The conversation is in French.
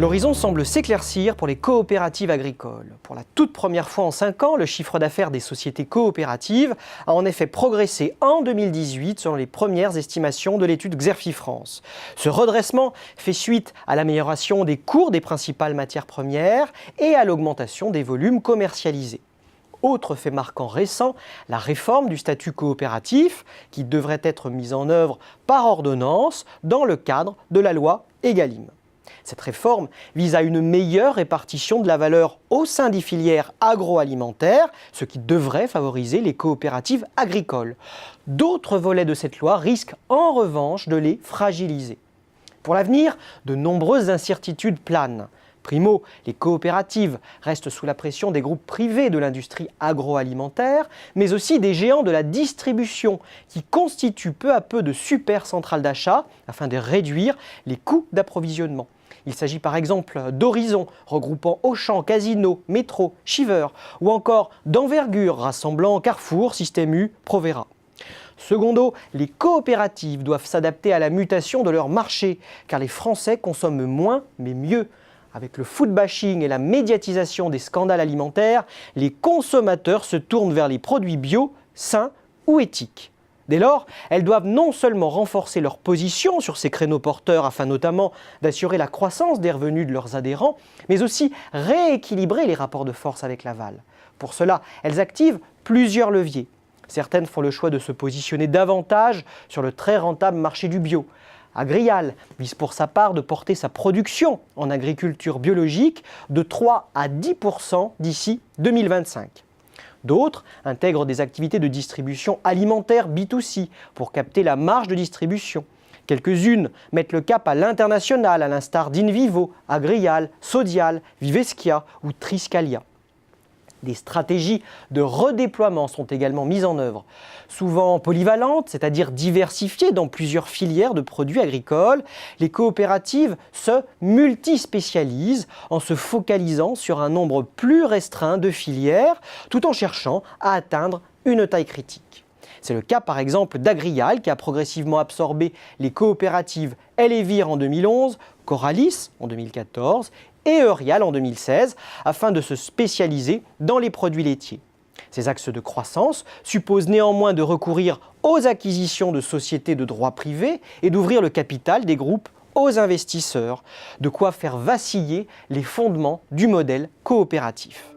L'horizon semble s'éclaircir pour les coopératives agricoles. Pour la toute première fois en 5 ans, le chiffre d'affaires des sociétés coopératives a en effet progressé en 2018 selon les premières estimations de l'étude Xerfi France. Ce redressement fait suite à l'amélioration des cours des principales matières premières et à l'augmentation des volumes commercialisés. Autre fait marquant récent, la réforme du statut coopératif qui devrait être mise en œuvre par ordonnance dans le cadre de la loi Egalim. Cette réforme vise à une meilleure répartition de la valeur au sein des filières agroalimentaires, ce qui devrait favoriser les coopératives agricoles. D'autres volets de cette loi risquent en revanche de les fragiliser. Pour l'avenir, de nombreuses incertitudes planent. Primo, les coopératives restent sous la pression des groupes privés de l'industrie agroalimentaire, mais aussi des géants de la distribution qui constituent peu à peu de super centrales d'achat afin de réduire les coûts d'approvisionnement. Il s'agit par exemple d'Horizon, regroupant Auchan, Casino, Métro, Shiver, ou encore d'Envergure, rassemblant Carrefour, Système U, Provera. Secondo, les coopératives doivent s'adapter à la mutation de leur marché, car les Français consomment moins mais mieux. Avec le food bashing et la médiatisation des scandales alimentaires, les consommateurs se tournent vers les produits bio, sains ou éthiques. Dès lors, elles doivent non seulement renforcer leur position sur ces créneaux porteurs afin notamment d'assurer la croissance des revenus de leurs adhérents, mais aussi rééquilibrer les rapports de force avec l'aval. Pour cela, elles activent plusieurs leviers. Certaines font le choix de se positionner davantage sur le très rentable marché du bio. Agrial vise pour sa part de porter sa production en agriculture biologique de 3 à 10% d'ici 2025. D'autres intègrent des activités de distribution alimentaire B2C pour capter la marge de distribution. Quelques-unes mettent le cap à l'international, à l'instar d'Invivo, Agrial, Sodial, Viveschia ou Triscalia. Des stratégies de redéploiement sont également mises en œuvre. Souvent polyvalentes, c'est-à-dire diversifiées dans plusieurs filières de produits agricoles, les coopératives se multispécialisent en se focalisant sur un nombre plus restreint de filières, tout en cherchant à atteindre une taille critique. C'est le cas par exemple d'Agrial qui a progressivement absorbé les coopératives Elevir en 2011, Coralis en 2014 et Eurial en 2016 afin de se spécialiser dans les produits laitiers. Ces axes de croissance supposent néanmoins de recourir aux acquisitions de sociétés de droit privé et d'ouvrir le capital des groupes aux investisseurs, de quoi faire vaciller les fondements du modèle coopératif.